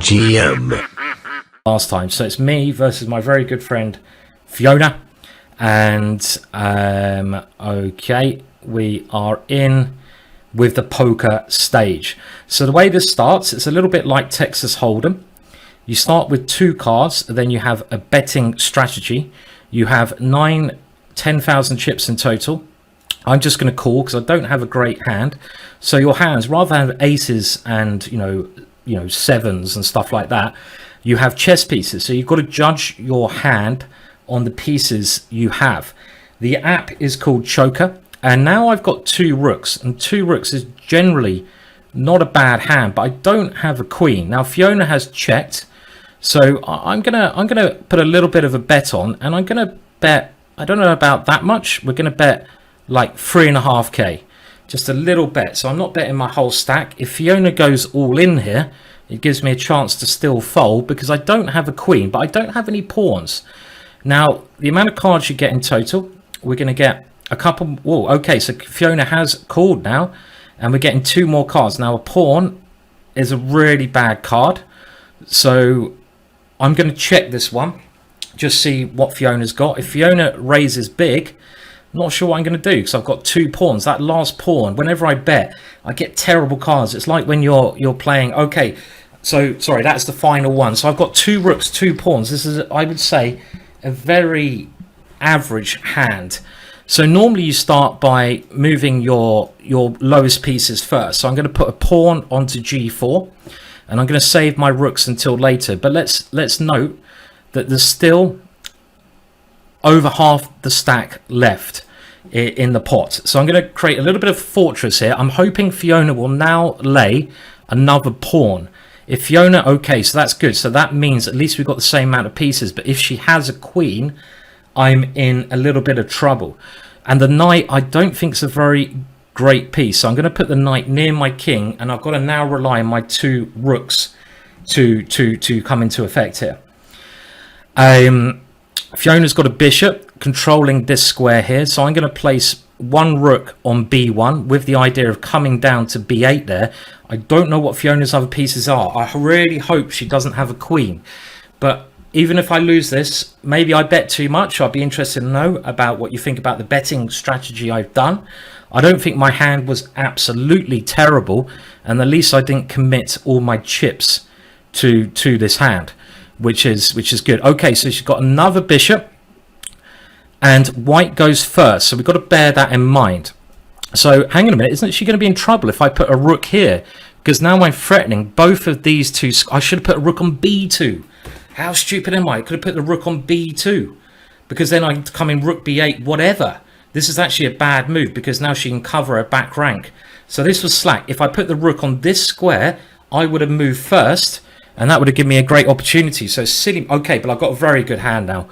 GingerGM. Last time. So it's me versus my very good friend Fiona. And okay, we are in with the poker stage. So the way this starts, it's a little bit like Texas Hold'em. You start with 2 cards, then you have a betting strategy. You have 10,000 chips in total. I'm just going to call because I don't have a great hand. So your hands, rather than have aces and you know sevens and stuff like that, you have chess pieces. So you've got to judge your hand on the pieces you have. The app is called Choker, and now I've got 2 rooks, and 2 rooks is generally not a bad hand, but I don't have a queen. Now Fiona has checked, so I'm gonna put a little bit of a bet on, and I'm gonna bet, I don't know about that much, we're gonna bet like 3.5k, just a little bet. So I'm not betting my whole stack. If Fiona goes all in here, it gives me a chance to still fold because I don't have a queen, but I don't have any pawns. Now, the amount of cards you get in total, we're going to get a couple. Whoa, okay, so Fiona has called now, and we're getting 2 more cards. Now, a pawn is a really bad card, so I'm going to check this one, just see what Fiona's got. If Fiona raises big, I'm not sure what I'm going to do because I've got 2 pawns. That last pawn, whenever I bet, I get terrible cards. It's like when you're playing. Okay, so sorry, that's the final one. So I've got 2 rooks, 2 pawns. This is, I would say, a very average hand. So normally you start by moving your lowest pieces first. So I'm going to put a pawn onto g4, and I'm going to save my rooks until later. But let's note that there's still over half the stack left in the pot. So I'm going to create a little bit of fortress here. I'm hoping Fiona will now lay another pawn. If Fiona, okay, so that's good. So that means at least we've got the same amount of pieces. But if she has a queen, I'm in a little bit of trouble. And the knight, I don't think is a very great piece. So I'm going to put the knight near my king, and I've got to now rely on my 2 rooks to come into effect here. Fiona's got a bishop controlling this square here. So I'm going to place 1 rook on b1 with the idea of coming down to b8 there. I don't know what Fiona's other pieces are. I really hope she doesn't have a queen. But even if I lose this, maybe I bet too much. I'd be interested to know about what you think about the betting strategy I've done. I don't think my hand was absolutely terrible, and at least I didn't commit all my chips to this hand, which is good. Okay, so she's got another bishop, and white goes first, so we've got to bear that in mind. So hang on a minute, isn't she going to be in trouble if I put a rook here? Because now I'm threatening both of these 2. I should have put a rook on b2. How stupid am I? I could have put the rook on b2, because then I come in rook b8, whatever. This is actually a bad move because now she can cover her back rank. So this was slack. If I put the rook on this square, I would have moved first, and that would have given me a great opportunity. So silly. Okay, but I've got a very good hand now.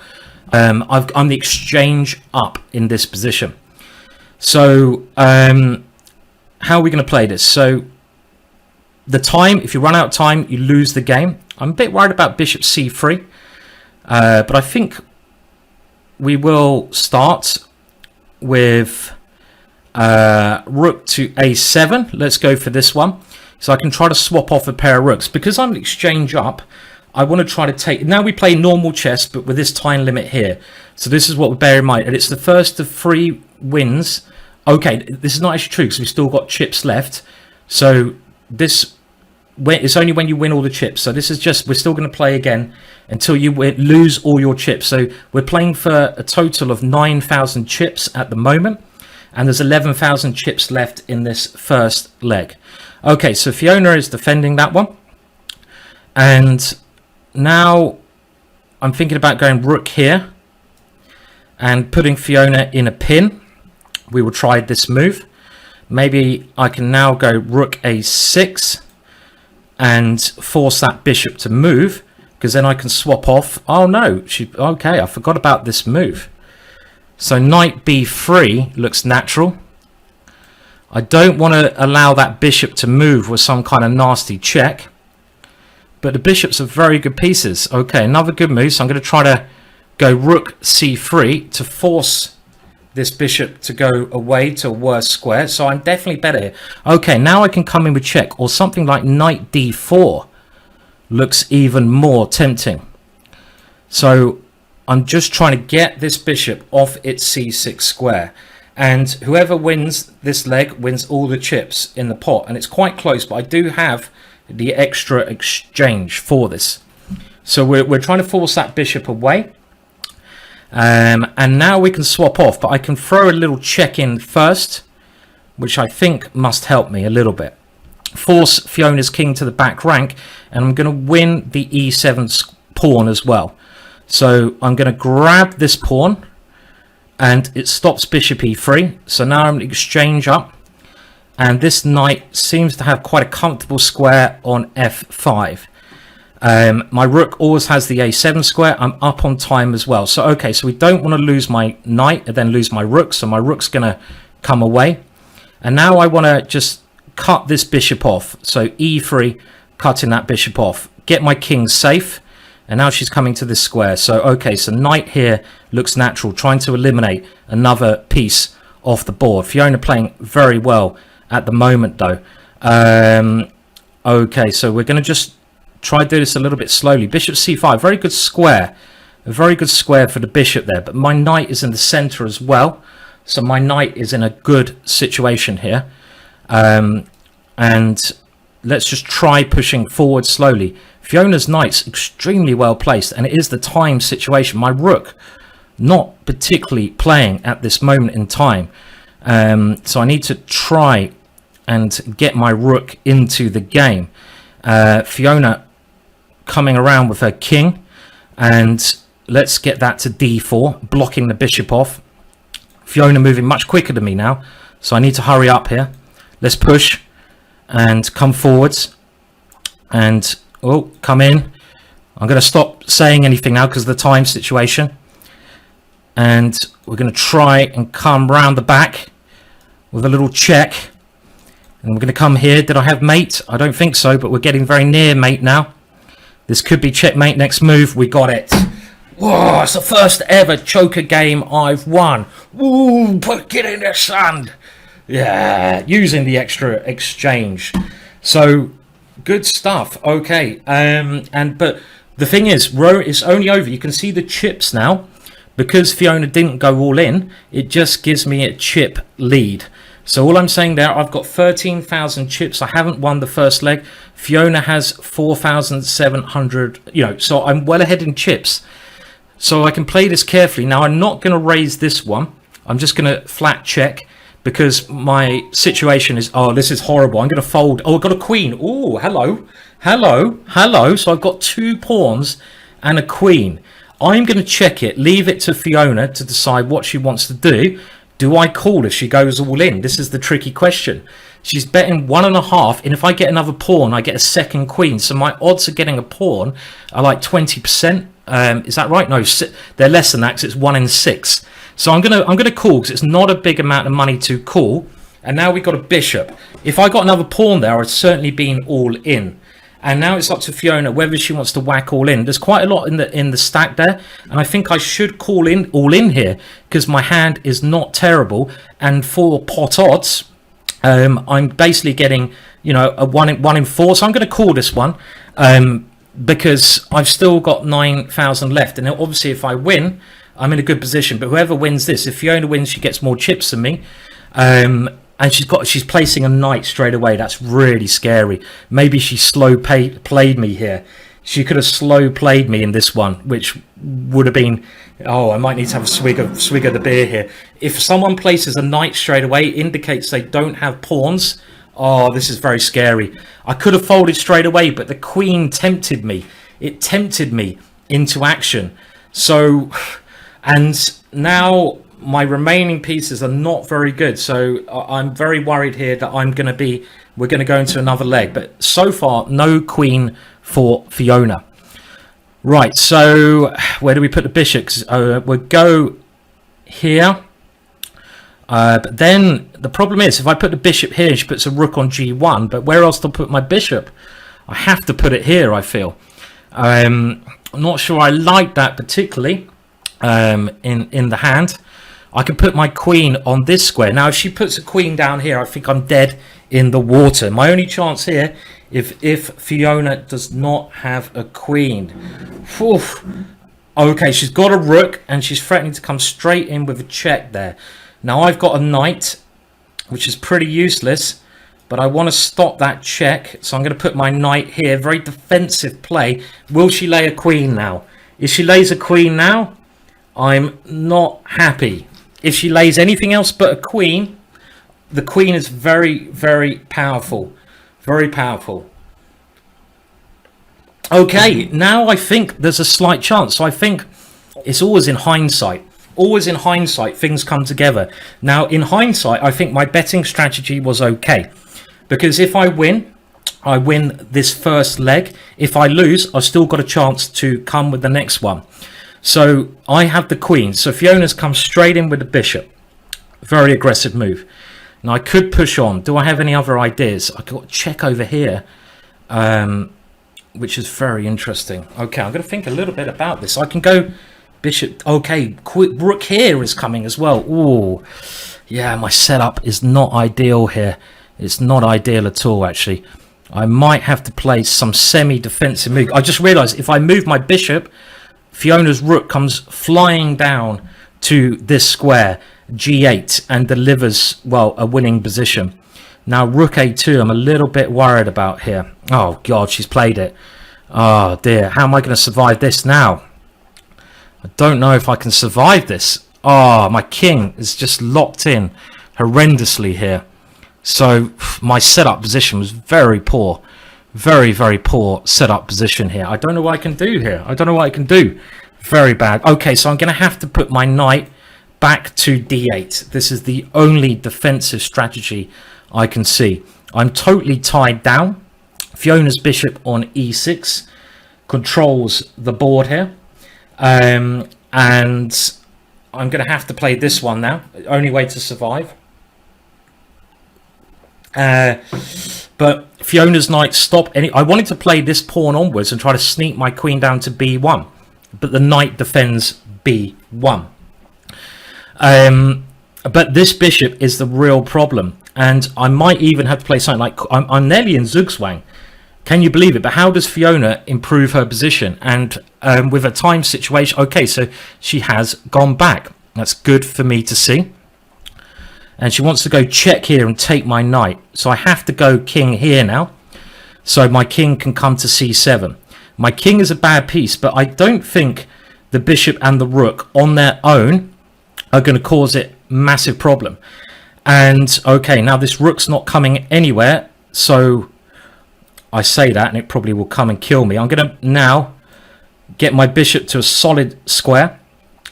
I'm the exchange up in this position. So how are we going to play this? So the time, if you run out of time, you lose the game. I'm a bit worried about bishop c3, but I think we will start with rook to a7. Let's go for this one. So I can try to swap off a pair of rooks. Because I'm exchange up, I want to try to take... Now we play normal chess, but with this time limit here. So this is what we bear in mind. And it's the first of 3 wins. Okay, this is not actually true because we've still got chips left. So this... It's only when you win all the chips. So this is just... We're still going to play again until you lose all your chips. So we're playing for a total of 9,000 chips at the moment. And there's 11,000 chips left in this first leg. Okay, so Fiona is defending that one. And now I'm thinking about going rook here and putting Fiona in a pin. We will try this move. Maybe I can now go rook a6 and force that bishop to move, because then I can swap off. Oh no, okay, I forgot about this move. So knight b3 looks natural. I don't want to allow that bishop to move with some kind of nasty check. But the bishops are very good pieces. Okay, another good move. So I'm going to try to go rook c3 to force this bishop to go away to a worse square. So I'm definitely better here. Okay, now I can come in with check, or something like knight d4. looks even more tempting. So I'm just trying to get this bishop off its c6 square, and whoever wins this leg wins all the chips in the pot, and it's quite close, but I do have the extra exchange for this. So we're trying to force that bishop away, and now we can swap off, but I can throw a little check in first, which I think must help me a little bit. Force Fiona's king to the back rank, and I'm going to win the e7 pawn as well. So I'm going to grab this pawn, and it stops bishop e3. So now I'm going to exchange up, and this knight seems to have quite a comfortable square on f5. My rook always has the a7 square. I'm up on time as well. So okay, so we don't want to lose my knight and then lose my rook. So my rook's going to come away, and now I want to just cut this bishop off. So e3, cutting that bishop off, get my king safe. And now she's coming to this square. So okay, so knight here looks natural, trying to eliminate another piece off the board. Fiona playing very well at the moment though. Okay, so we're going to just try to do this a little bit slowly. Bishop c5, very good square. A very good square for the bishop there, but my knight is in the center as well. So my knight is in a good situation here. And let's just try pushing forward slowly. Fiona's knight's extremely well placed, and it is the time situation. My rook not particularly playing at this moment in time. So I need to try and get my rook into the game. Fiona coming around with her king, and let's get that to d4, blocking the bishop off. Fiona moving much quicker than me now, so I need to hurry up here. Let's push and come forwards, and oh, come in. I'm going to stop saying anything now because of the time situation, and we're going to try and come round the back with a little check, and we're going to come here. Did I have mate? I don't think so, but we're getting very near mate now. This could be checkmate. Next move, we got it. Whoa, it's the first ever choker game I've won. Ooh, put it in the sand. Yeah, using the extra exchange. So good stuff. Okay, but the thing is, it's only over. You can see the chips now. Because Fiona didn't go all in, it just gives me a chip lead. So all I'm saying there, I've got 13,000 chips. I haven't won the first leg. Fiona has 4,700, so I'm well ahead in chips. So I can play this carefully. Now, I'm not going to raise this one. I'm just going to flat check because my situation is, oh, this is horrible. I'm going to fold. Oh, I've got a queen. Oh, hello. Hello. Hello. So I've got 2 pawns and a queen. I'm going to check it, leave it to Fiona to decide what she wants to do. Do I call if she goes all in? This is the tricky question. She's betting 1.5, and if I get another pawn, I get a second queen. So my odds of getting a pawn are like 20%. Is that right? No, they're less than that because it's 1 in 6. So I'm gonna call because it's not a big amount of money to call. And now we've got a bishop. If I got another pawn there, I'd certainly been all in. And now it's up to Fiona whether she wants to whack all in. There's quite a lot in the stack there, and I think I should call in all in here because my hand is not terrible. And for pot odds, I'm basically getting a 1 in 4. So I'm going to call this one because I've still got 9,000 left. And obviously, if I win, I'm in a good position. But whoever wins this, if Fiona wins, she gets more chips than me. And she's placing a knight straight away. That's really scary. Maybe she played me here. She could have slow played me in this one, which would have been, oh, I might need to have a swig of the beer here. If someone places a knight straight away, it indicates they don't have pawns. Oh, this is very scary. I could have folded straight away, but the queen tempted me. It tempted me into action. So, and now my remaining pieces are not very good, so I'm very worried here that we're going to go into another leg. But so far, no queen for Fiona. Right, so where do we put the bishops? We'll go here. But then the problem is, if I put the bishop here, she puts a rook on g1, but where else to put my bishop? I have to put it here, I feel. I'm not sure I like that particularly in the hand. I can put my queen on this square. Now, if she puts a queen down here, I think I'm dead in the water. My only chance here if Fiona does not have a queen. Whew. Okay, she's got a rook and she's threatening to come straight in with a check there. Now I've got a knight, which is pretty useless, but I want to stop that check, so I'm going to put my knight here. Very defensive play. Will she lay a queen now? If she lays a queen now, I'm not happy. If she lays anything else but a queen, the queen is very, very powerful. Very powerful. Okay, now I think there's a slight chance. So I think it's always in hindsight. Always in hindsight, things come together. Now, in hindsight, I think my betting strategy was okay. Because if I win this first leg. If I lose, I've still got a chance to come with the next one. So I have the queen. So Fiona's come straight in with the bishop. Very aggressive move. Now I could push on. Do I have any other ideas? I've got check over here. Which is very interesting. Okay, I'm going to think a little bit about this. I can go bishop. Okay, rook here is coming as well. Ooh, yeah, my setup is not ideal here. It's not ideal at all, actually. I might have to play some semi-defensive move. I just realised if I move my bishop, Fiona's rook comes flying down to this square, g8, and delivers, well, a winning position. Now, rook a2, I'm a little bit worried about here. Oh, God, she's played it. Oh, dear. How am I going to survive this now? I don't know if I can survive this. Oh, my king is just locked in horrendously here. So, my setup position was very poor. Very, very poor setup position here. I don't know what I can do here. I don't know what I can do. Very bad. Okay, so I'm going to have to put my knight back to d8. This is the only defensive strategy I can see. I'm totally tied down. Fiona's bishop on e6 controls the board here. And I'm going to have to play this one now. Only way to survive. But Fiona's knight stopped. I wanted to play this pawn onwards and try to sneak my queen down to b1. But the knight defends b1. But this bishop is the real problem. And I might even have to play something like... I'm nearly in Zugzwang. Can you believe it? But how does Fiona improve her position? And with a time situation... Okay, so she has gone back. That's good for me to see. And she wants to go check here and take my knight. So I have to go king here now. So my king can come to c7. My king is a bad piece, but I don't think the bishop and the rook on their own are going to cause it massive problem. And okay, now this rook's not coming anywhere, so I say that and it probably will come and kill me. I'm going to now get my bishop to a solid square.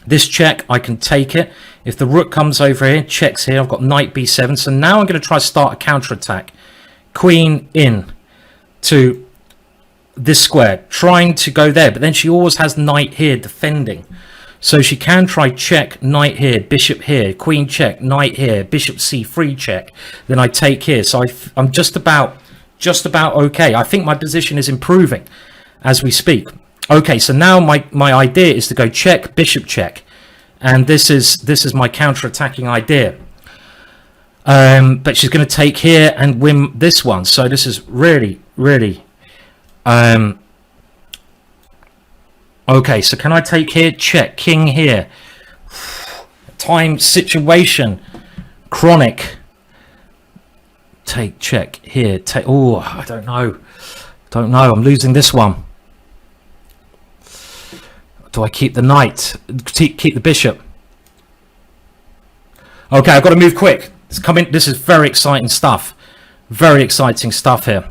This check, I can take it. If the rook comes over here, checks here, I've got knight b7. So now I'm going to try to start a counterattack. Queen in to this square, trying to go there, but then she always has knight here defending. So she can try check, knight here, bishop here, queen check, knight here, bishop c3 check. Then I take here. So I'm just about okay. I think my position is improving as we speak. Okay, so now my idea is to go check, bishop check. And this is my counter-attacking idea. But she's going to take here and win this one. So this is really, really... Okay, so can I take here? Check. King here. Time, situation. Chronic. Take, check. Here. Take. Oh, I don't know. Don't know. I'm losing this one. Do I keep the knight? Keep the bishop? Okay, I've got to move quick. It's coming. This is very exciting stuff. Very exciting stuff here.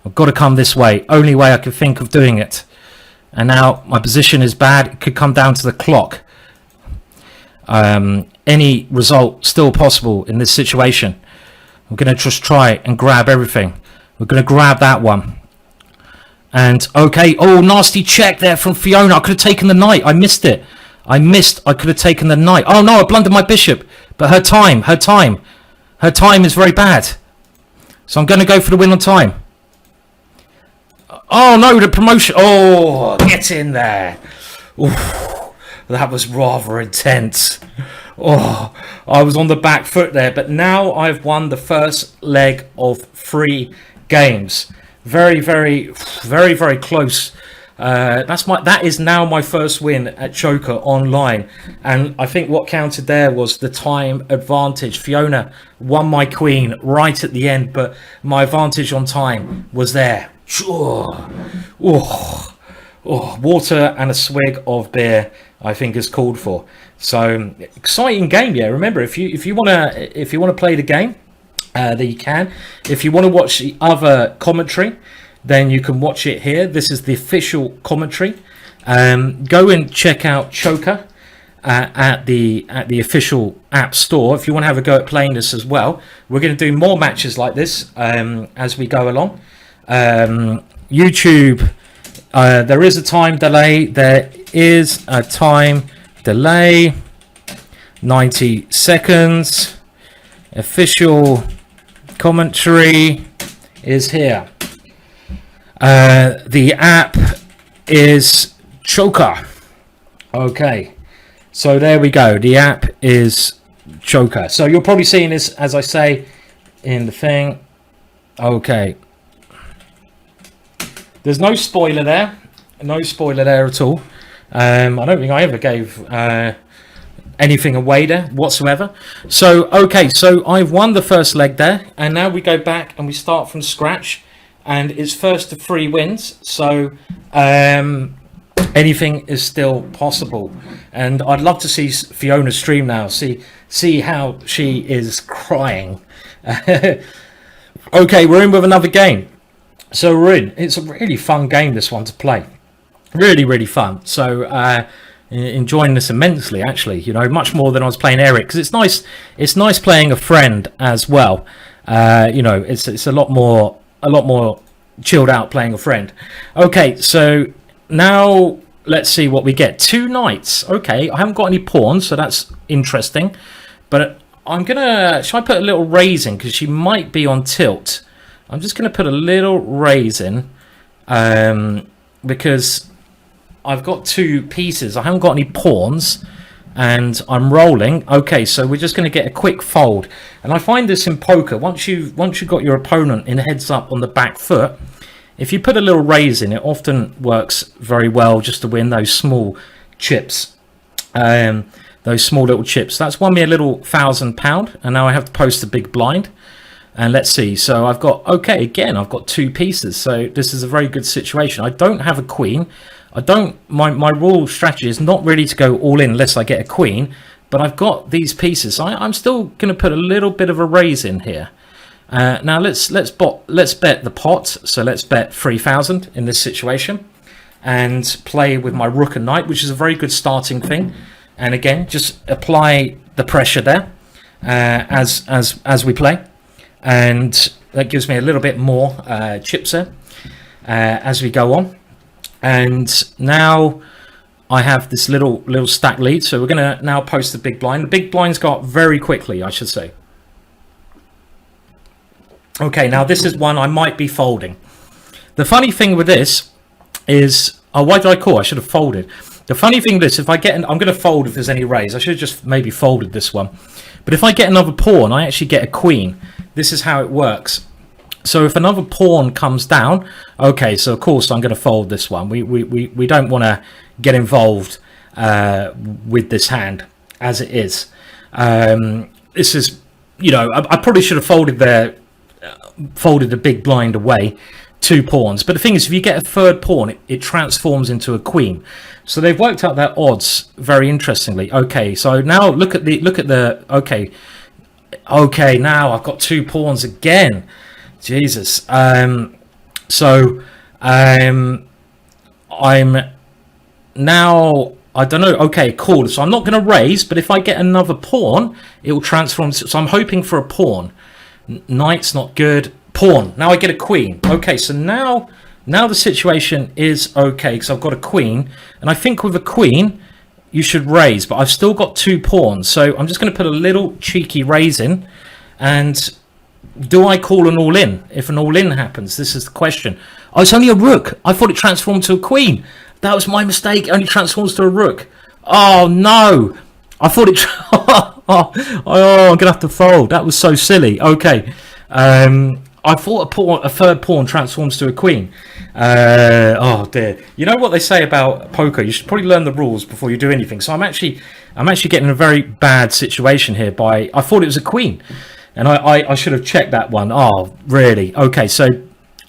I've got to come this way. Only way I can think of doing it. And now my position is bad. It could come down to the clock. Any result still possible in this situation. I'm going to just try and grab everything. We're going to grab that one. And okay, oh, nasty check there from Fiona. I could have taken the knight. I missed it. I could have taken the knight. Oh no, I blundered my bishop. But her time is very bad. So I'm going to go for the win on time. Oh no, the promotion. Oh, get in there. Oof, that was rather intense. Oh, I was on the back foot there. But now I've won the first leg of 3 games. Very, very, very, very close. That is now my first win at Choker online, and I think what counted there was the time advantage. Fiona won my queen right at the end, but my advantage on time was there. Water and a swig of beer, I think, is called for. So exciting game, yeah. Remember, if you wanna play the game, then you can. If you want to watch the other commentary, then you can watch it here. This is the official commentary. Go and check out Choker at the official app store if you want to have a go at playing this as well. We're going to do more matches like this as we go along. YouTube, there is a time delay. There is a time delay. 90 seconds. Official commentary is here. The app is Choker. Okay, so there we go. The app is Choker. So you're probably seeing this, as I say, in the thing. Okay, there's no spoiler there. No spoiler there at all. I don't think I ever gave anything away there whatsoever. So okay, so I've won the first leg there, and now we go back and we start from scratch, and it's first to 3 wins. So anything is still possible, and I'd love to see Fiona stream now, see how she is crying. Okay, we're in with another game. So we're in. It's a really fun game, this one, to play. Really fun. So enjoying this immensely, actually, you know, much more than I was playing Eric, because it's nice playing a friend as well. You know, it's a lot more chilled out playing a friend. Okay, so now let's see what we get. 2 knights. Okay, I haven't got any pawns, so that's interesting, but should I put a little raise in, because she might be on tilt. I'm just going to put a little raise in, because I've got 2 pieces. I haven't got any pawns, and I'm rolling. Okay, so we're just going to get a quick fold. And I find this in poker, once you've got your opponent in heads up on the back foot, if you put a little raise in, it often works very well just to win those small chips. Those small little chips. That's won me a little £1,000, and now I have to post a big blind. And let's see, so I've got 2 pieces, so this is a very good situation. I don't have a queen. My rule strategy is not really to go all in unless I get a queen, but I've got these pieces. I'm still going to put a little bit of a raise in here. Now let's bet the pot. So let's bet 3,000 in this situation, and play with my rook and knight, which is a very good starting thing. And again, just apply the pressure there as we play. And that gives me a little bit more chips there as we go on. And now I have this little stack lead, so we're going to now post the big blind. The big blinds go up very quickly, I should say. Okay, now this is one I might be folding. The funny thing with this is, why did I call? I should have folded. The funny thing is, I'm going to fold if there's any raise. I should have just maybe folded this one. But if I get another pawn, I actually get a queen. This is how it works. So if another pawn comes down, okay, so of course I'm going to fold this one. We don't want to get involved with this hand as it is. This is, you know, I probably should have folded the big blind away, 2 pawns. But the thing is, if you get a 3rd pawn, it transforms into a queen. So they've worked out their odds very interestingly. Okay, so now look at the okay, now I've got 2 pawns again. Jesus. So I'm now, I don't know. Okay, cool. So I'm not going to raise, but if I get another pawn, it will transform. So I'm hoping for a pawn. Knight's not good. Pawn. Now I get a queen. Okay, so now the situation is okay, because I've got a queen, and I think with a queen you should raise, but I've still got 2 pawns, so I'm just going to put a little cheeky raise in. And do I call an all-in? If an all-in happens, this is the question. Oh, it's only a rook. I thought it transformed to a queen. That was my mistake. It only transforms to a rook. Oh no, I thought it I'm gonna have to fold. That was so silly. Okay, I thought a third pawn transforms to a queen. Oh dear. You know what they say about poker? You should probably learn the rules before you do anything. So I'm actually getting in a very bad situation here. I thought it was a queen, and I should have checked that one. Oh, really? Okay, so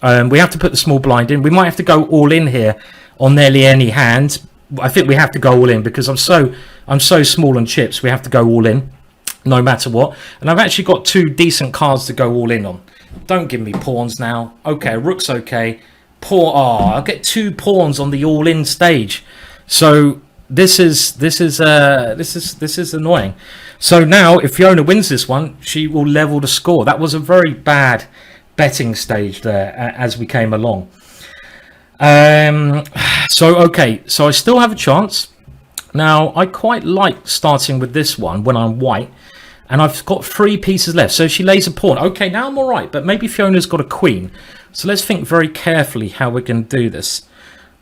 we have to put the small blind in. We might have to go all in here on nearly any hand. I think we have to go all in because I'm so small on chips. We have to go all in, no matter what. And I've actually got 2 decent cards to go all in on. Don't give me pawns now. Okay, rook's okay. Pawn. Oh, I'll get 2 pawns on the all-in stage. So this is annoying. So now, if Fiona wins this one, she will level the score. That was a very bad betting stage there as we came along. Okay, so I still have a chance. Now, I quite like starting with this one when I'm white. And I've got 3 pieces left. So if she lays a pawn, okay, now I'm all right. But maybe Fiona's got a queen. So let's think very carefully how we're going to do this.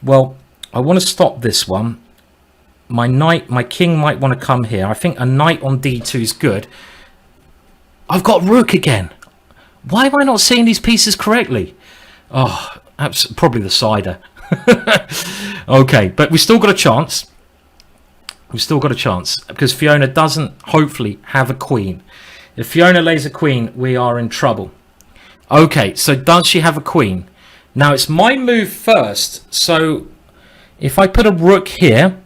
Well, I want to stop this one. My king might want to come here. I think a knight on d2 is good. I've got rook again. Why am I not seeing these pieces correctly? Oh, probably the cider. Okay, but we've still got a chance. We've still got a chance because Fiona doesn't hopefully have a queen. If Fiona lays a queen, we are in trouble. Okay, so does she have a queen? Now it's my move first. So if I put a rook here,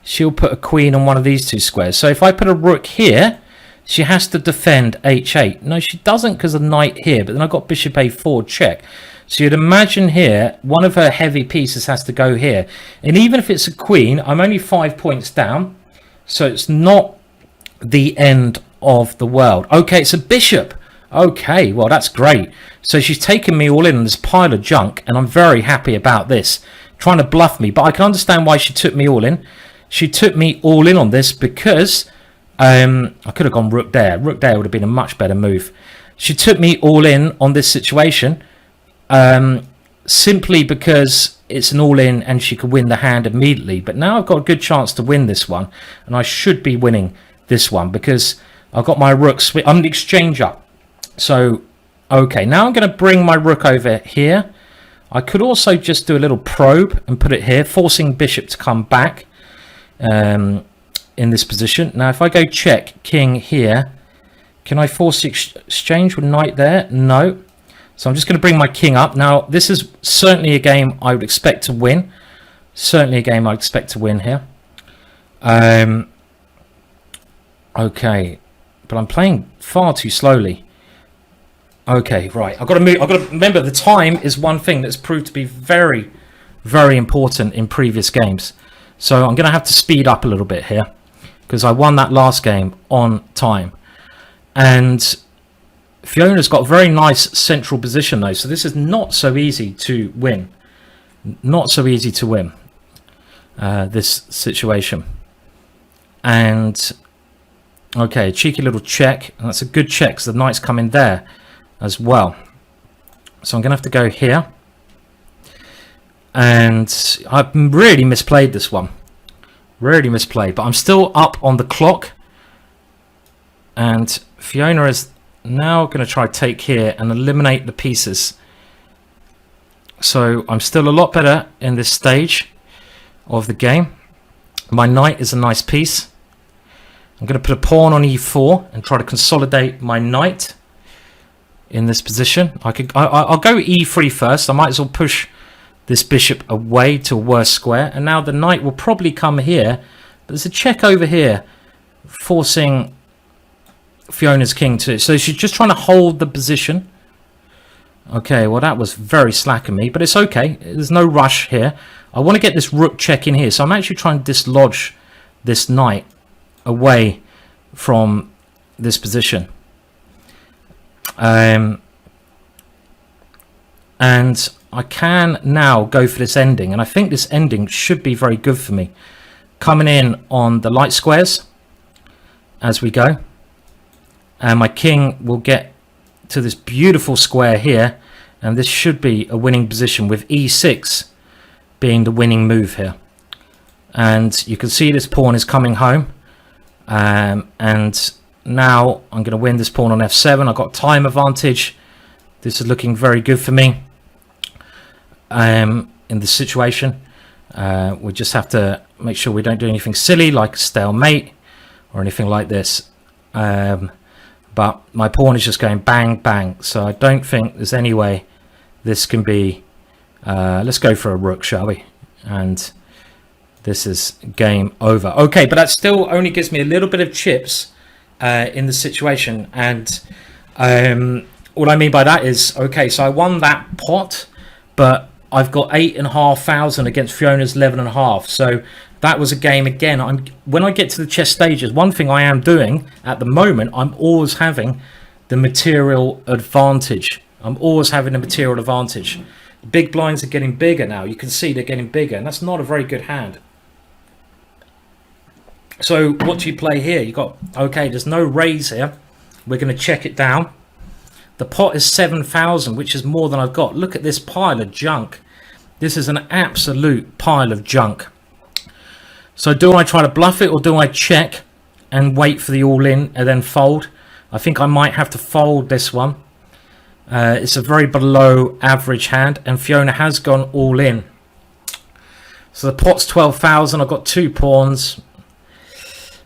she'll put a queen on one of these 2 squares. So if I put a rook here, she has to defend h8. No, she doesn't because of knight here. But then I've got bishop a4 check. So you'd imagine here, one of her heavy pieces has to go here. And even if it's a queen, I'm only 5 points down. So it's not the end of the world. Okay, it's a bishop. Okay, well, that's great. So she's taken me all in on this pile of junk. And I'm very happy about this. Trying to bluff me. But I can understand why she took me all in. She took me all in on this because I could have gone rook there. Rook there would have been a much better move. She took me all in on this situation. Simply because it's an all-in and she could win the hand immediately. But now I've got a good chance to win this one, and I should be winning this one because I've got my rooks. I'm the exchanger. So, okay, now I'm going to bring my rook over here. I could also just do a little probe and put it here, forcing bishop to come back in this position. Now, if I go check king here, can I force the exchange with knight there? No. So I'm just going to bring my king up. Now, this is certainly a game I would expect to win. Certainly a game I expect to win here. Okay, but I'm playing far too slowly. Okay, right. I've got to move. I've got to remember the time is one thing that's proved to be very, very important in previous games. So I'm going to have to speed up a little bit here because I won that last game on time. And Fiona's got a very nice central position though, so this is not so easy to win. Not so easy to win this situation. And okay, cheeky little check, and that's a good check because the knight's coming there as well. So I'm going to have to go here. And I've really misplayed this one. Really misplayed, but I'm still up on the clock. And Fiona is now going to try take here and eliminate the pieces. So I'm still a lot better in this stage of the game. My knight is a nice piece. I'm going to put a pawn on e4 and try to consolidate my knight in this position. I'll go e3 first. I might as well push this bishop away to a worse square. And now the knight will probably come here. But there's a check over here forcing Fiona's king to, so she's just trying to hold the position. Okay, well that was very slack of me, but it's okay. There's no rush here. I want to get this rook check in here, so I'm actually trying to dislodge this knight away from this position. And I can now go for this ending, and I think this ending should be very good for me. Coming in on the light squares as we go. And my king will get to this beautiful square here. And this should be a winning position with e6 being the winning move here. And you can see this pawn is coming home. And now I'm going to win this pawn on f7. I've got time advantage. This is looking very good for me in this situation. We just have to make sure we don't do anything silly like a stalemate or anything like this. But my pawn is just going bang, bang. So I don't think there's any way this can be... let's go for a rook, shall we? And this is game over. Okay, but that still only gives me a little bit of chips in the situation. And what I mean by that is, okay, so I won that pot, but I've got 8,500 against Fiona's 11.5. So that was a game again. When I get to the chess stages, one thing I am doing at the moment, I'm always having the material advantage. I'm always having the material advantage. The big blinds are getting bigger now. You can see they're getting bigger, and that's not a very good hand. So what do you play here? You got, okay, there's no raise here. We're going to check it down. The pot is 7,000, which is more than I've got. Look at this pile of junk. This is an absolute pile of junk. So do I try to bluff it, or do I check and wait for the all-in and then fold? I think I might have to fold this one. It's a very below average hand, and Fiona has gone all in. So the pot's 12,000. I've got 2 pawns.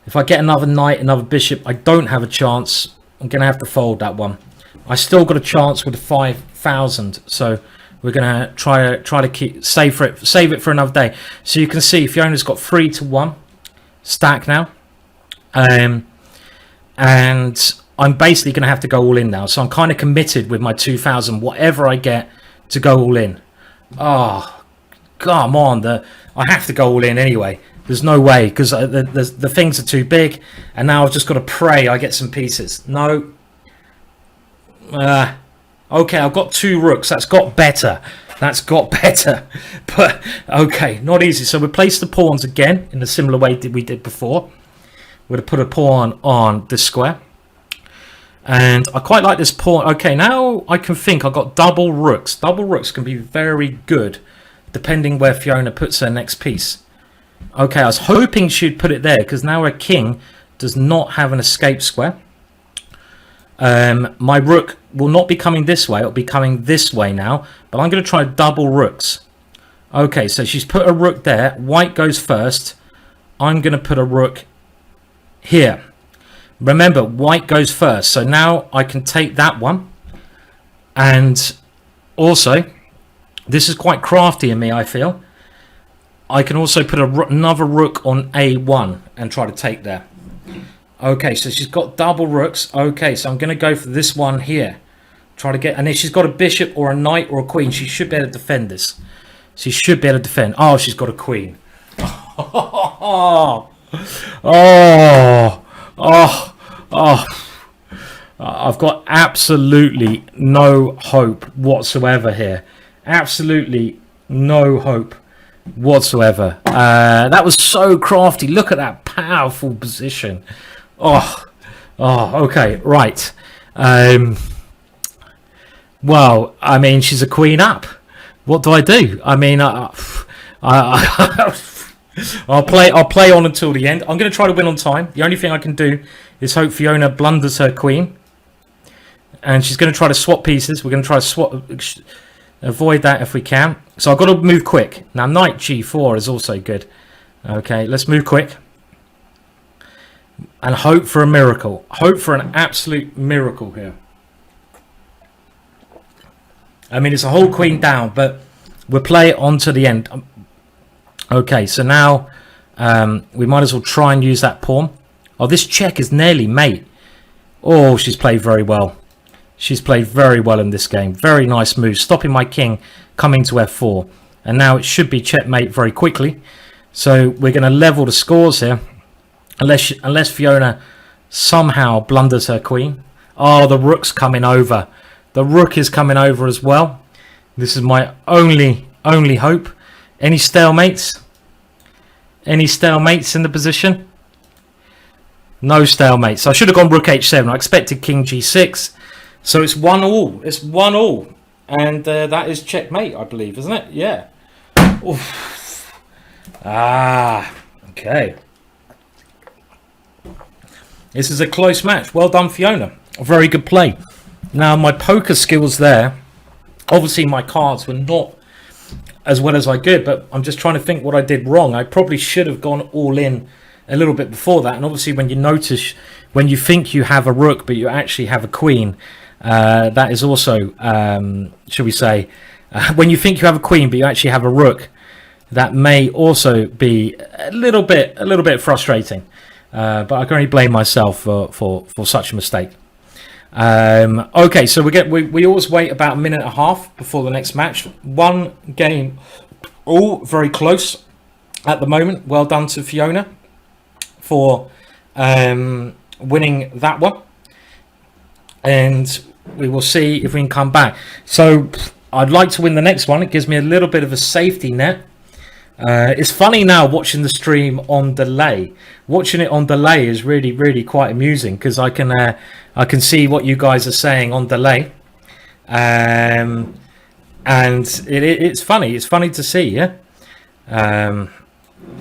If I get another knight, another bishop, I don't have a chance. I'm going to have to fold that one. I still got a chance with the 5,000. So we're going to try to save it for another day. So you can see Fiona's got 3-1 stack now. And I'm basically going to have to go all in now. So I'm kind of committed with my 2,000, whatever I get, to go all in. Oh, come on. I have to go all in anyway. There's no way, because the things are too big. And now I've just got to pray I get some pieces. No. Okay, I've got 2 rooks. That's got better. That's got better. But, okay, not easy. So we place the pawns again in a similar way that we did before. We're going to put a pawn on this square. And I quite like this pawn. Okay, now I can think I've got double rooks. Double rooks can be very good, depending where Fiona puts her next piece. Okay, I was hoping she'd put it there, because now her king does not have an escape square. My rook will not be coming this way. It'll be coming this way now. But I'm going to try double rooks. Okay, so she's put a rook there. White goes first. I'm going to put a rook here. Remember, white goes first. So now I can take that one. And also, this is quite crafty in me, I feel. I can also put another rook on A1 and try to take there. Okay, so she's got double rooks. Okay, so I'm going to go for this one here. Try to get... And if she's got a bishop or a knight or a queen, she should be able to defend this. She should be able to defend. Oh, she's got a queen. I've got absolutely no hope whatsoever here. Absolutely no hope whatsoever. That was so crafty. Look at that powerful position. Okay, right. Well, I mean, she's a queen up. What do I do? I mean, I'll play on until the end. I'm going to try to win on time. The only thing I can do is hope Fiona blunders her queen, and she's going to try to swap pieces. We're going to try to avoid that if we can. So I've got to move quick. Now, knight G4 is also good. Okay, let's move quick. And hope for a miracle. Hope for an absolute miracle here. I mean, it's a whole queen down, but we'll play it on to the end. Okay, so now we might as well try and use that pawn. Oh, this check is nearly mate. Oh, she's played very well. She's played very well in this game. Very nice move. Stopping my king coming to f4. And now it should be checkmate very quickly. So we're going to level the scores here. Unless Fiona somehow blunders her queen. Oh, the rook's coming over. The rook is coming over as well. This is my only hope. Any stalemates? Any stalemates in the position? No stalemates. So I should have gone rook h7. I expected king g6. So it's 1-1. It's 1-1. And that is checkmate, I believe, isn't it? Yeah. Oof. Okay. This is a close match. Well done, Fiona. A very good play. Now, my poker skills there, obviously my cards were not as well as I could, but I'm just trying to think what I did wrong. I probably should have gone all in a little bit before that. And obviously when you notice, when you think you have a rook, but you actually have a queen, that is also, should we say, when you think you have a queen, but you actually have a rook, that may also be a little bit frustrating. But I can only blame myself for such a mistake. Okay, so we always wait about a minute and a half before the next match. One game, all very close at the moment. Well done to Fiona for winning that one, and we will see if we can come back. So I'd like to win the next one. It gives me a little bit of a safety net. It's funny now watching the stream on delay. Watching it on delay is really quite amusing, because I can see what you guys are saying on delay, and it's funny. It's funny to see, yeah.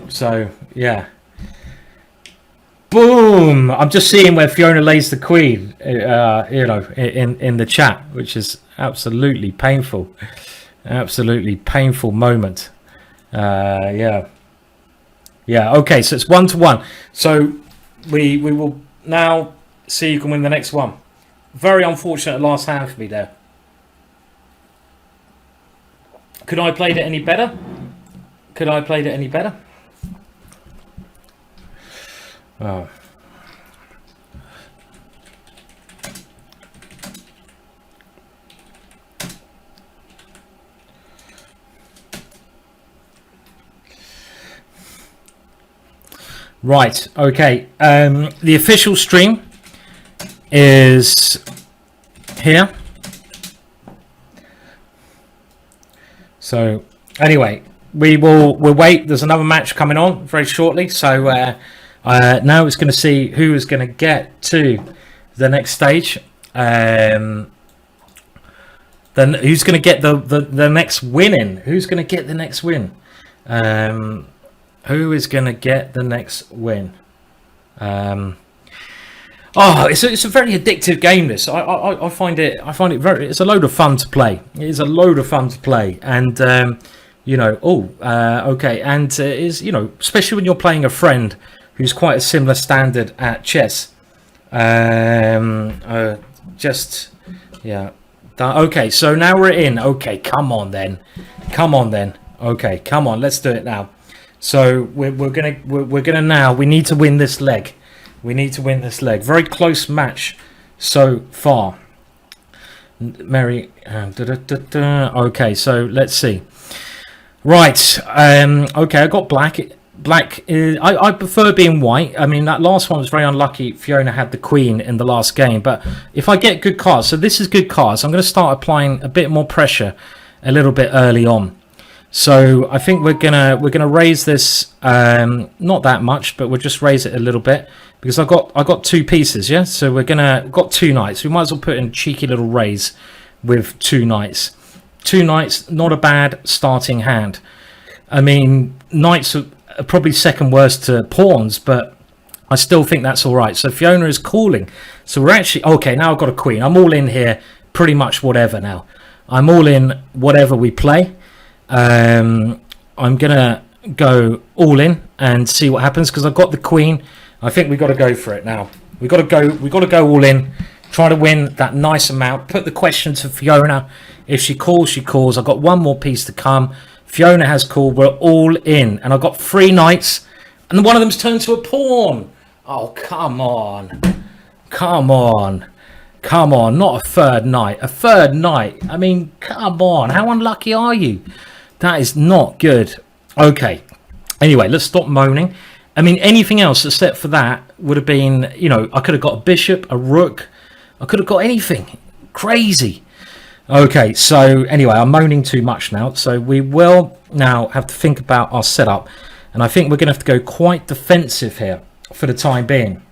So yeah, boom! I'm just seeing where Fiona lays the queen, in the chat, which is absolutely painful, moment. Yeah. Okay, so it's 1-1. So we will now see who can win the next one. Very unfortunate last hand for me there. Could I have played it any better? Oh. Right, okay. The official stream is here. So anyway, we'll wait. There's another match coming on very shortly. So now it's going to see who is going to get to the next stage. Then who's going to get the next win in? Who's going to get the next win? Who is going to get the next win? It's a very addictive game. This I find it very. It's a load of fun to play. It is a load of fun to play, and okay, and is especially when you're playing a friend who's quite a similar standard at chess. Okay, so now we're in. Okay, come on then. Okay, come on, let's do it now. So we're gonna now. We need to win this leg. Very close match so far. Mary. Okay, so let's see. Right. Okay, I got black. Black. I prefer being white. I mean, that last one was very unlucky. Fiona had the queen in the last game, but if I get good cards, so this is good cards. I'm going to start applying a bit more pressure a little bit early on. So I think we're gonna raise this, not that much, but we'll just raise it a little bit, because I got two pieces, yeah. So we've got two knights. We might as well put in a cheeky little raise with two knights. Two knights, not a bad starting hand. I mean, knights are probably second worst to pawns, but I still think that's all right. So Fiona is calling. So we're actually okay. Now I've got a queen. I'm all in here. Pretty much whatever now. I'm all in whatever we play. I'm gonna go all in and see what happens, because I've got the queen. I think we've got to go for it now. We've got to go all in, try to win that nice amount. Put the question to Fiona. If she calls, she calls. I've got one more piece to come. Fiona has called. We're all in, and I've got three knights, and one of them's turned to a pawn. Oh, come on, not a third knight. I mean, come on, how unlucky are you? That is not good. Okay. Anyway, let's stop moaning. I mean, anything else except for that would have been, I could have got a bishop, a rook. I could have got anything. Crazy. Okay, so anyway, I'm moaning too much now. So we will now have to think about our setup. And I think we're going to have to go quite defensive here for the time being.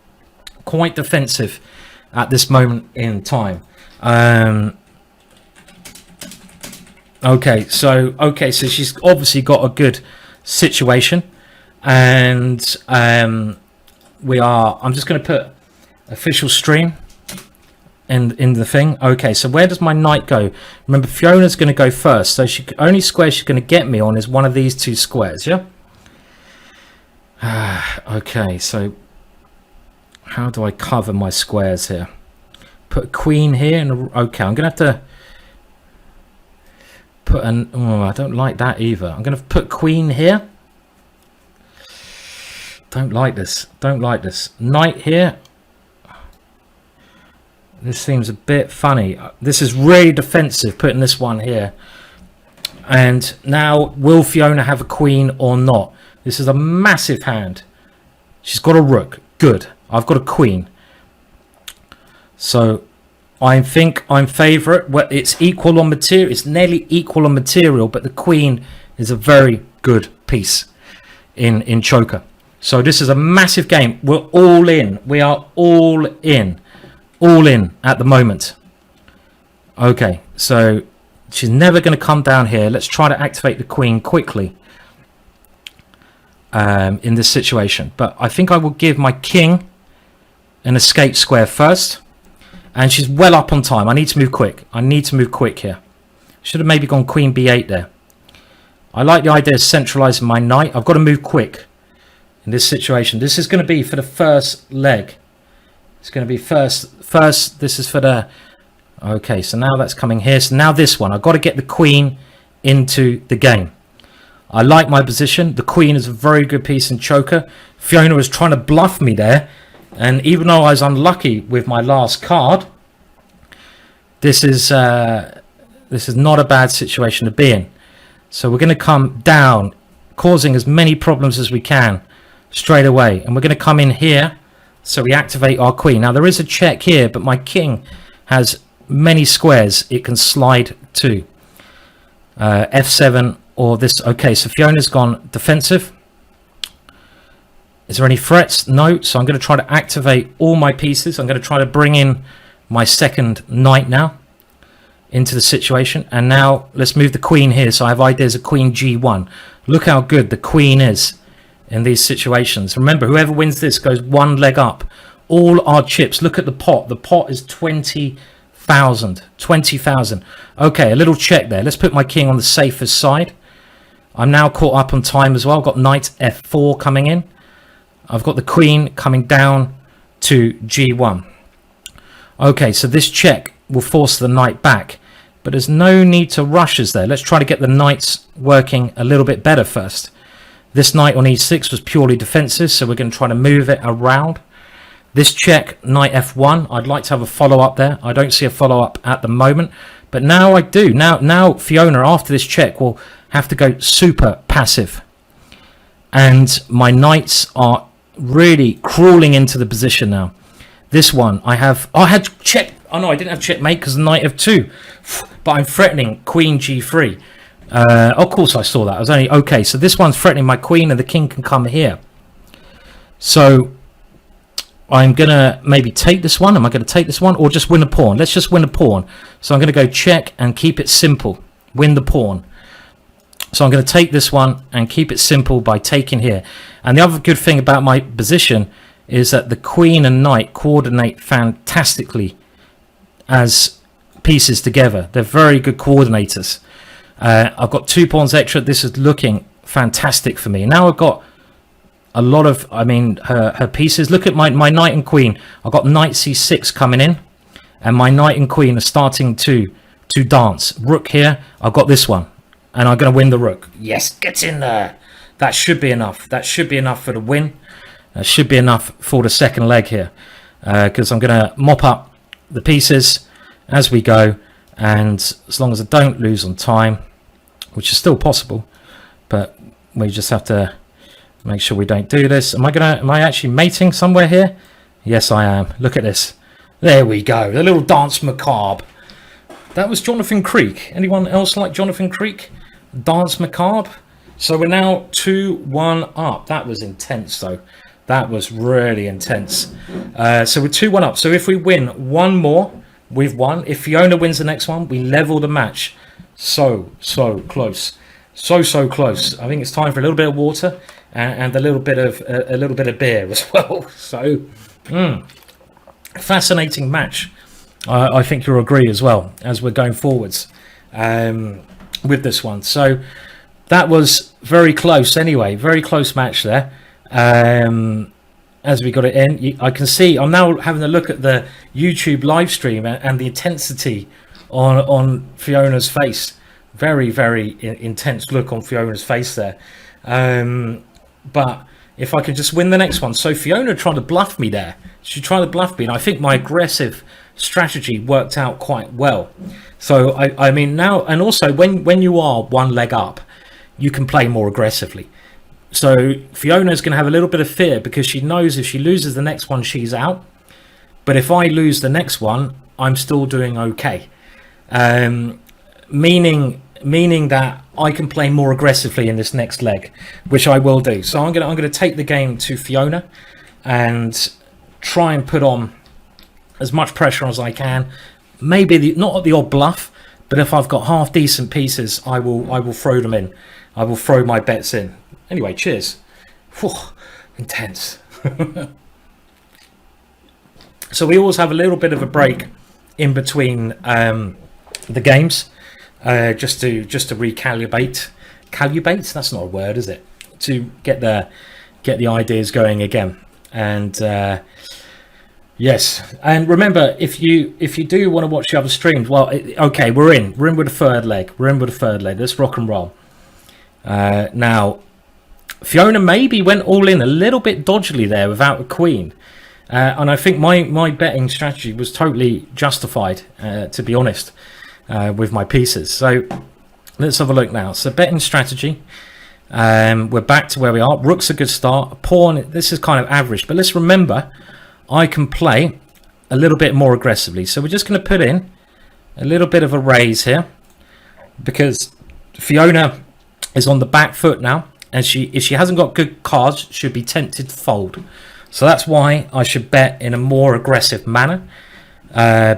Quite defensive at this moment in time. Okay, so she's obviously got a good situation, and I'm just going to put official stream in the thing. Okay, so where does my knight go? Remember, Fiona's going to go first, so she only square she's going to get me on is one of these two squares. Yeah. Okay, so how do I cover my squares here? Put a queen here, and okay, I'm going to have to put an. Oh, I don't like that either. I'm going to put queen here. Don't like this. Don't like this. Knight here. This seems a bit funny. This is really defensive, putting this one here. And now, will Fiona have a queen or not? This is a massive hand. She's got a rook. Good. I've got a queen. So, I think I'm favourite. Well, it's equal on material. It's nearly equal on material, but the queen is a very good piece in choker. So, this is a massive game. We're all in. We are all in. All in at the moment. Okay, so she's never going to come down here. Let's try to activate the queen quickly in this situation. But I think I will give my king an escape square first. And she's well up on time. I need to move quick. I need to move quick here. Should have maybe gone queen b8 there. I like the idea of centralizing my knight. I've got to move quick in this situation. This is going to be for the first leg. It's going to be first. This is for the. Okay, so now that's coming here. So now this one. I've got to get the queen into the game. I like my position. The queen is a very good piece in choker. Fiona was trying to bluff me there. And even though I was unlucky with my last card, this is not a bad situation to be in. So we're going to come down, causing as many problems as we can straight away. And we're going to come in here. So we activate our queen. Now there is a check here, but my king has many squares it can slide to. F7 or this. Okay, so Fiona's gone defensive. Is there any threats? No. So I'm going to try to activate all my pieces. I'm going to try to bring in my second knight now into the situation. And now let's move the queen here. So I have ideas of queen g1. Look how good the queen is in these situations. Remember, whoever wins this goes one leg up. All our chips. Look at the pot. The pot is 20,000. 20,000. Okay, a little check there. Let's put my king on the safest side. I'm now caught up on time as well. I've got knight f4 coming in. I've got the queen coming down to g1. Okay, so this check will force the knight back. But there's no need to rush us there. Let's try to get the knights working a little bit better first. This knight on e6 was purely defensive, so we're going to try to move it around. This check, knight f1, I'd like to have a follow-up there. I don't see a follow-up at the moment, but now I do. Now Fiona, after this check, will have to go super passive. And my knights are really crawling into the position now. This one, I had check. Oh no, I didn't have checkmate because knight f2. But I'm threatening queen g3. Of course I saw that. I was only okay. So this one's threatening my queen, and the king can come here. So I'm gonna maybe take this one. Am I gonna take this one or just win a pawn? Let's just win a pawn. So I'm gonna go check and keep it simple. Win the pawn. So I'm going to take this one and keep it simple by taking here. And the other good thing about my position is that the queen and knight coordinate fantastically as pieces together. They're very good coordinators. I've got 2 pawns extra. This is looking fantastic for me. Now I've got a lot of, her pieces. Look at my knight and queen. I've got knight c6 coming in. And my knight and queen are starting to dance. Rook here. I've got this one. And I'm going to win the rook. Yes, get in there. That should be enough. That should be enough for the win. That should be enough for the second leg here. Because I'm going to mop up the pieces as we go. And as long as I don't lose on time, which is still possible. But we just have to make sure we don't do this. Am I actually mating somewhere here? Yes, I am. Look at this. There we go. The little dance macabre. That was Jonathan Creek. Anyone else like Jonathan Creek? Dance macabre. So we're now 2-1 up. That was intense though. That was really intense. So we're 2-1 up. So if we win one more, we've won. If Fiona wins the next one, we level the match. So close. So close. I think it's time for a little bit of water and a little bit of beer as well. So fascinating match. I think you'll agree as well as we're going forwards with this one. So that was very close anyway, very close match there. As we got it in, I can see I'm now having a look at the YouTube live stream and the intensity on Fiona's face. Very, very intense look on Fiona's face there. But if I could just win the next one. So Fiona tried to bluff me there. She tried to bluff me, and I think my aggressive strategy worked out quite well. So I mean now, and also when you are one leg up, you can play more aggressively. So Fiona's going to have a little bit of fear because she knows if she loses the next one, she's out. But if I lose the next one, I'm still doing okay. Meaning that I can play more aggressively in this next leg, which I will do. So I'm gonna take the game to Fiona and try and put on as much pressure as I can. Maybe not the odd bluff, but if I've got half decent pieces, I will throw them in. I will throw my bets in. Anyway, cheers. Whew, intense. So we always have a little bit of a break in between the games, just to recalibrate. Calibrate? That's not a word, is it? To get the ideas going again. And yes, and remember, if you do want to watch the other streams, well, okay, we're in with a third leg. Let's rock and roll. Now, Fiona maybe went all in a little bit dodgily there without a queen. And I think my betting strategy was totally justified, to be honest, with my pieces. So let's have a look now. So betting strategy, we're back to where we are. Rook's a good start. Pawn, this is kind of average. But let's remember, I can play a little bit more aggressively. So we're just going to put in a little bit of a raise here, because Fiona is on the back foot now. And if she hasn't got good cards, she'll be tempted to fold. So that's why I should bet in a more aggressive manner,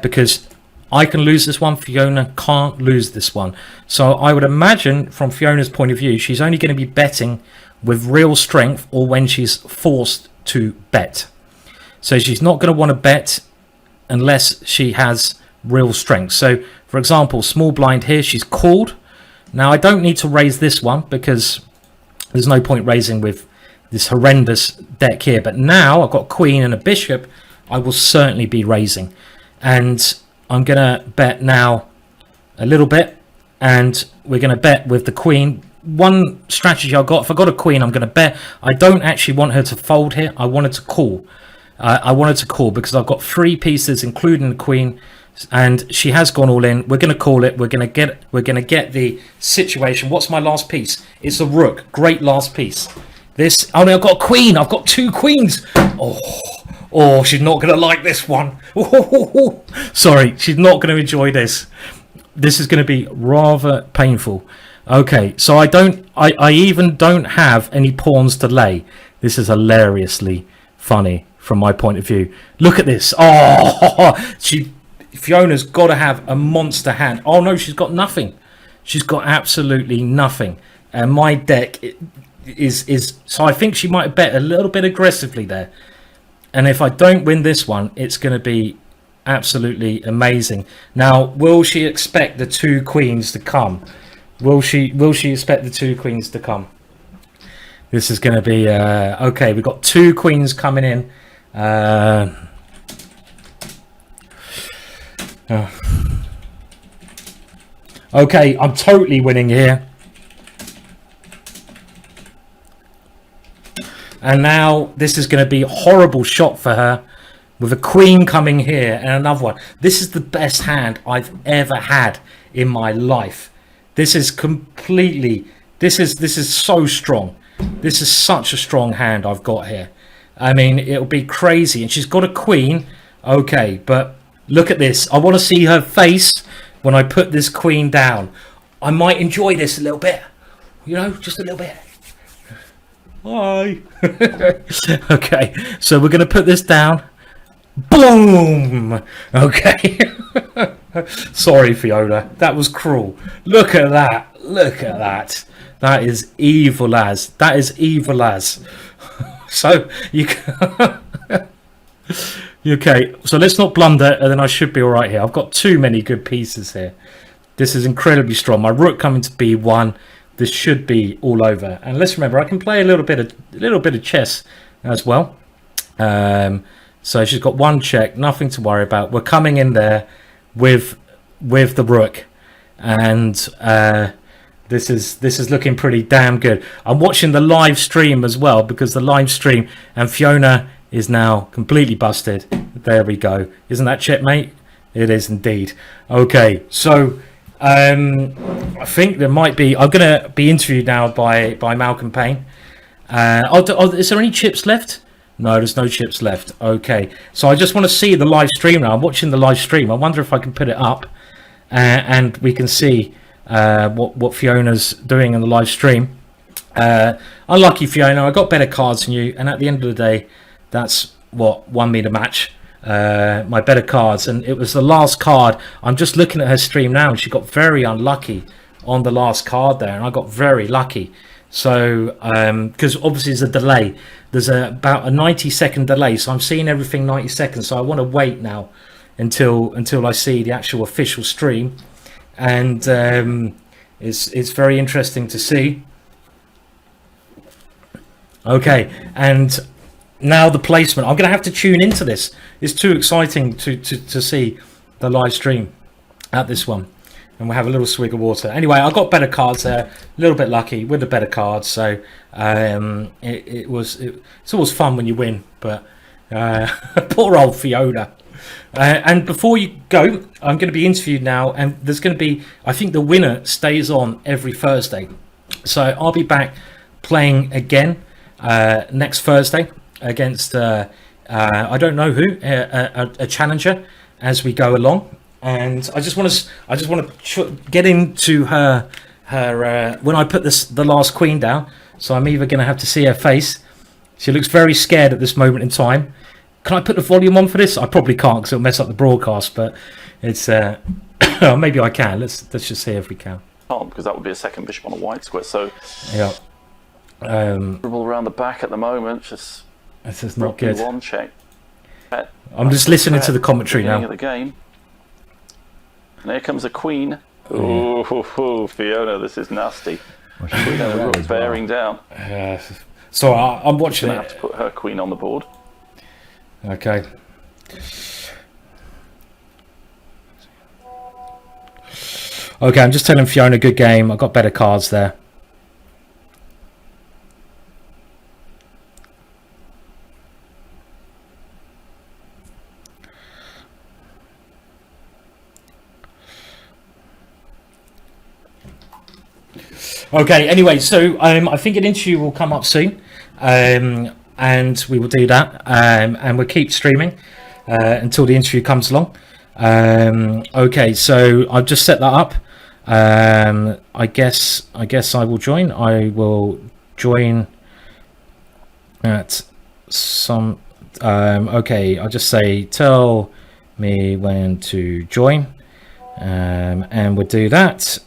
because I can lose this one. Fiona can't lose this one. So I would imagine from Fiona's point of view, she's only going to be betting with real strength or when she's forced to bet. So she's not going to want to bet unless she has real strength. So, for example, small blind here, she's called. Now, I don't need to raise this one because there's no point raising with this horrendous deck here. But now I've got queen and a bishop, I will certainly be raising. And I'm going to bet now a little bit. And we're going to bet with the queen. One strategy I've got, if I've got a queen, I'm going to bet. I don't actually want her to fold here. I wanted to call. I wanted to call because I've got 3 pieces, including the queen. And she has gone all in. We're going to call it. We're going to get the situation. What's my last piece? It's a rook. Great last piece. This. Oh no, I've got a queen. I've got 2 queens. Oh, she's not going to like this one. Oh, sorry, she's not going to enjoy this. This is going to be rather painful. Okay, so I even don't have any pawns to lay. This is hilariously funny from my point of view. Look at this. Oh, Fiona's got to have a monster hand. Oh no, she's got nothing. She's got absolutely nothing. And my deck is so I think she might bet a little bit aggressively there. And if I don't win this one, it's going to be absolutely amazing. Now, will she expect the 2 queens to come? Will she expect the 2 queens to come? This is going to be okay. We've got 2 queens coming in. Okay, I'm totally winning here. And now this is going to be a horrible shot for her with a queen coming here and another one. This is the best hand I've ever had in my life. This is completely, this is so strong. This is such a strong hand I've got here. I mean, it'll be crazy. And she's got a queen. Okay, but look at this. I want to see her face when I put this queen down. I might enjoy this a little bit. You know, just a little bit. Hi. Okay, so we're going to put this down. Boom. Okay. Sorry, Fiona. That was cruel. Look at that. Look at that. That is evil as. That is evil as. So you can Okay, so let's not blunder, and then I should be all right here. I've got too many good pieces here. This is incredibly strong. My rook coming to b1. This should be all over. And let's remember, I can play a little bit of chess as well. So she's got one check, nothing to worry about. We're coming in there with the rook, and this is looking pretty damn good. I'm watching the live stream as well, because the live stream, and Fiona is now completely busted. There we go. Isn't that checkmate? It is indeed. Okay, so I think there might be. I'm going to be interviewed now by Malcolm Payne. Is there any chips left? No, there's no chips left. Okay, so I just want to see the live stream now. I'm watching the live stream. I wonder if I can put it up, and we can see what Fiona's doing in the live stream. Unlucky Fiona, I got better cards than you, and at the end of the day, that's what won me the match. My better cards, and it was the last card. I'm just looking at her stream now, and she got very unlucky on the last card there, and I got very lucky. So because obviously there's a delay, there's about a 90-second delay, so I'm seeing everything 90 seconds. So I want to wait now until I see the actual official stream, and it's very interesting to see. Okay, and now the placement. I'm going to have to tune into this. It's too exciting to see the live stream at this one. And we'll have a little swig of water. Anyway, I got better cards there. A little bit lucky with the better cards. So it's always fun when you win. But poor old Fiona. And before you go, I'm going to be interviewed now. And there's going to be, I think the winner stays on every Thursday. So I'll be back playing again next Thursday against, I don't know who, a challenger as we go along. And I just want to get into her when I put the last queen down. So I'm either going to have to see her face. She looks very scared at this moment in time. Can I put the volume on for this? I probably can't because it'll mess up the broadcast. But it's maybe I can. Let's just see if we can. Can't, because that would be a second bishop on a white square. So yeah, dribble around the back at the moment. Just this is not good. One check. I'm just listening to the commentary now. Of the game. And here comes a queen. Oh, Fiona, this is nasty. Queen and a rook bearing down. So I'm watching it. Have to put her queen on the board. Okay. Okay, I'm just telling Fiona, good game. I've got better cards there. Okay, anyway, so I think an interview will come up soon, and we will do that, and we'll keep streaming until the interview comes along. Okay, so I've just set that up. I guess I will join. I will join at some. Okay, I'll just say tell me when to join, and we'll do that.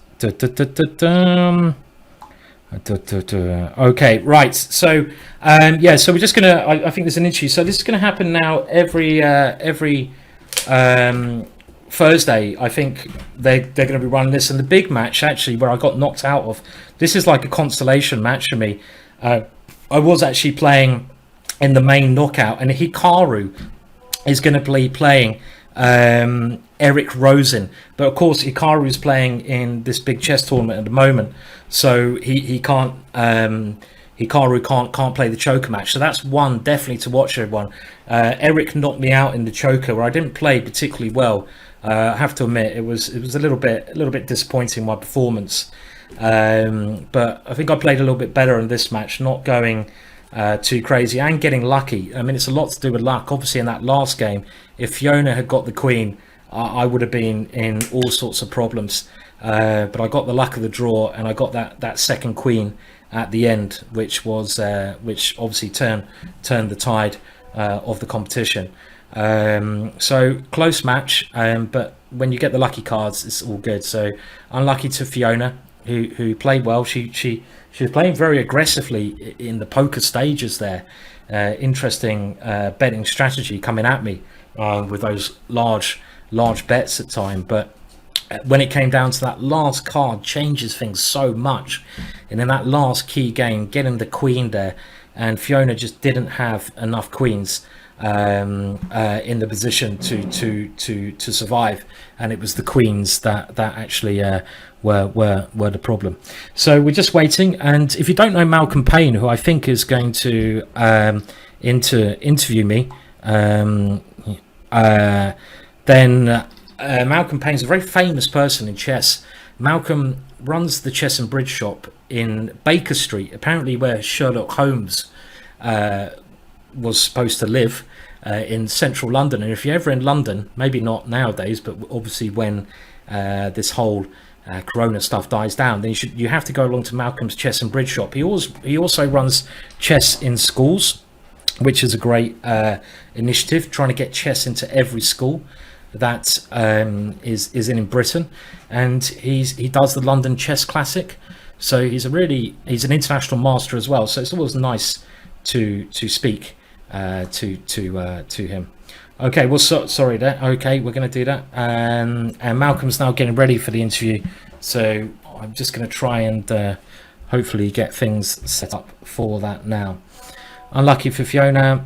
Okay, right. So yeah, so we're just gonna. I think there's an issue. So this is gonna happen now every Thursday. I think they're going to be running this, and the big match actually where I got knocked out of. This is like a constellation match for me. I was actually playing in the main knockout, and Hikaru is going to be playing Eric Rosen, but of course Hikaru is playing in this big chess tournament at the moment, so he can't. Hikaru can't play the choker match, so that's one definitely to watch, everyone. Eric knocked me out in the choker where I didn't play particularly well. I have to admit it was a little bit disappointing, my performance, but I think I played a little bit better in this match, not going too crazy and getting lucky. I mean, it's a lot to do with luck. Obviously in that last game, if Fiona had got the queen, I would have been in all sorts of problems, but I got the luck of the draw, and I got that second queen at the end, which obviously turned the tide of the competition. So close match, but when you get the lucky cards, it's all good. So unlucky to Fiona, who played well. She she was playing very aggressively in the poker stages there. Interesting betting strategy coming at me with those large bets at time. But when it came down to that last card, changes things so much. And in that last key game, getting the queen there, and Fiona just didn't have enough queens in the position to survive, and it was the queens that actually were the problem. So we're just waiting. And if you don't know Malcolm Payne, who I think is going to interview me, then Malcolm Payne's a very famous person in chess. Malcolm runs the chess and bridge shop in Baker Street, apparently where Sherlock Holmes was supposed to live, in central London. And if you're ever in London, maybe not nowadays, but obviously when this whole Corona stuff dies down, then you have to go along to Malcolm's chess and bridge shop. He also runs chess in schools, which is a great initiative, trying to get chess into every school that is in Britain. And he does the London Chess Classic, so he's an international master as well. So it's always nice to speak to him. Okay, well, sorry there. Okay, we're going to do that. And Malcolm's now getting ready for the interview, so I'm just going to try and hopefully get things set up for that now. Unlucky for Fiona.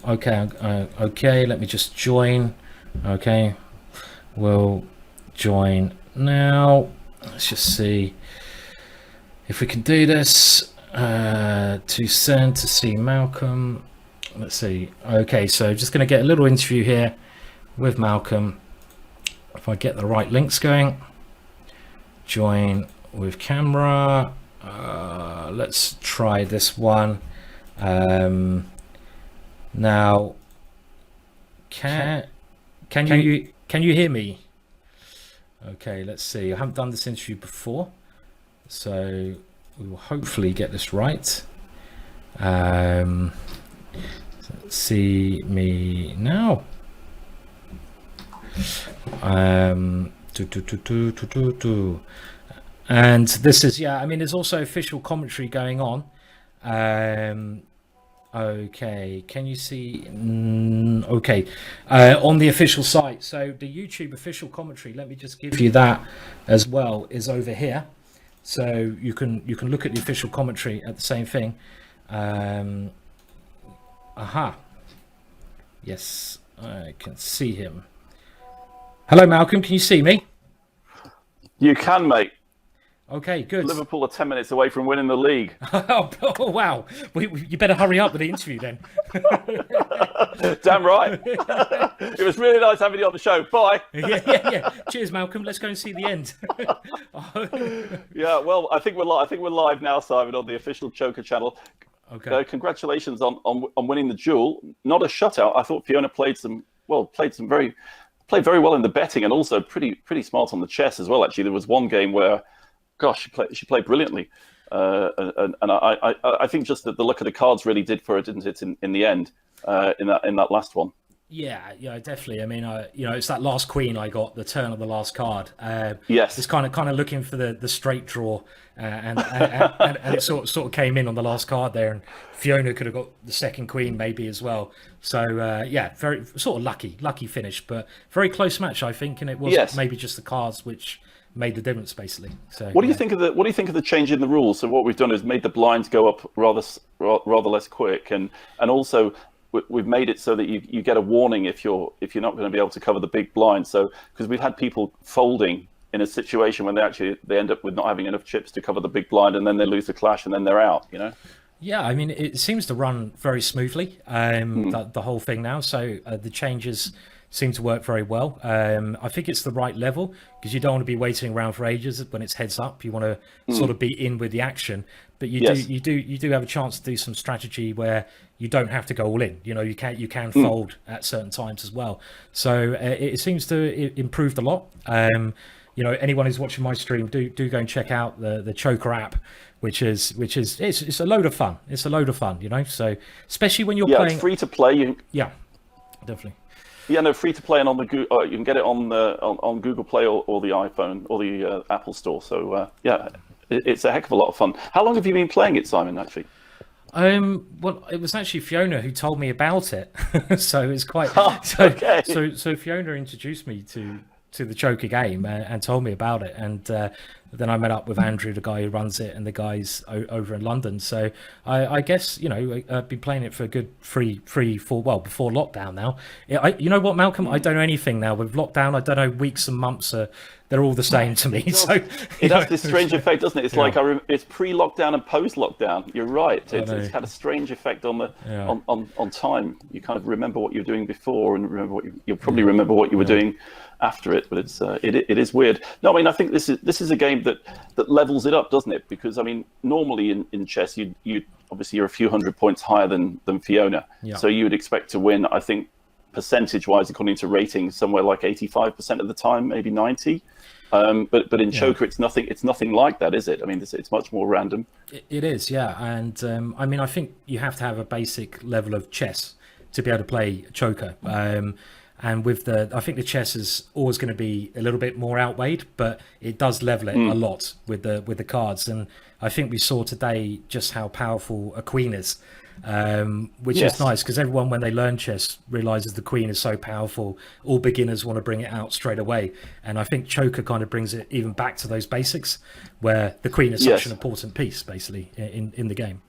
Okay, let me just join. Okay, we'll join now. Let's just see if we can do this. To send to see Malcolm. Let's see. Okay, so just going to get a little interview here with Malcolm. If I get the right links going. Join with camera. Let's try this one. Now, can you hear me? Okay, let's see. I haven't done this interview before, so we will hopefully get this right. See me now. And this is, I mean, there's also official commentary going on. Okay, can you see? Okay, on the official site. So the YouTube official commentary, let me just give you that as well, is over here. So you can look at the official commentary at the same thing. Yes, I can see him. Hello, Malcolm. Can you see me? You can, mate. Okay, good. Liverpool are 10 minutes away from winning the league. Oh, wow. You better hurry up with the interview then. Damn right. It was really nice having you on the show. Bye. Yeah. Cheers, Malcolm. Let's go and see the end. Yeah, well, I think we're live now, Simon, on the official Choker channel. Okay. Congratulations on winning the duel. Not a shutout. I thought Fiona played very well in the betting, and also pretty smart on the chess as well. Actually, there was one game where, gosh, she played brilliantly, and I think just that the look of the cards really did for her, didn't it? In the end, in that last one. Yeah, definitely. I mean, it's that last queen I got, the turn of the last card. Yes, it's kind of looking for the straight draw, and it sort of came in on the last card there, and Fiona could have got the second queen maybe as well. So very sort of lucky finish, but very close match, I think, and it was maybe just the cards which made the difference basically. So what do you think of the change in the rules? So what we've done is made the blinds go up rather less quick, and also we've made it so that you get a warning if you're not going to be able to cover the big blind. So because we've had people folding in a situation when they end up with not having enough chips to cover the big blind, and then they lose the clash and then they're out. Yeah, I mean, it seems to run very smoothly, the whole thing now. So the changes seem to work very well. I think it's the right level, because you don't want to be waiting around for ages when it's heads up. You want to sort of be in with the action, but you do have a chance to do some strategy where you don't have to go all in. You can fold at certain times as well. So it seems to improved a lot. Anyone who's watching my stream, do go and check out the Choker app, which is it's a load of fun. It's a load of fun, So especially when you're playing, it's free to play. Yeah, definitely. Yeah, no, free to play, and on the you can get it on Google Play or the iPhone or the Apple Store. So It's a heck of a lot of fun. How long have you been playing it, Simon? Actually, Well, it was actually Fiona who told me about it, so it's quite okay. so Fiona introduced me to the Choker game and told me about it, and then I met up with Andrew, the guy who runs it, and the guys over in London. So I guess I've been playing it for a good well, before lockdown now. You know what, Malcolm? I don't know anything now with lockdown. I don't know, weeks and months they're all the same to me. So it has this strange effect, doesn't it? It's like it's pre-lockdown and post-lockdown. You're right. It's had a strange effect on the on time. You kind of remember what you were doing before, and remember you'll probably remember what you were doing after it. But it is weird. No, I mean, I think this is a game that levels it up, doesn't it? Because I mean, normally in chess, you obviously you're a few hundred points higher than Fiona, so you would expect to win. I think percentage-wise, according to ratings, somewhere like 85% of the time, maybe 90. But in Choker, it's nothing like that, is it? I mean, it's much more random. It is, yeah. And I mean, I think you have to have a basic level of chess to be able to play Choker. And with I think the chess is always going to be a little bit more outweighed, but it does level it a lot with the cards. And I think we saw today just how powerful a queen is. Which is nice, because everyone, when they learn chess, realizes the queen is so powerful. All beginners want to bring it out straight away, and I think Choker kind of brings it even back to those basics, where the queen is such an important piece, basically, in the game.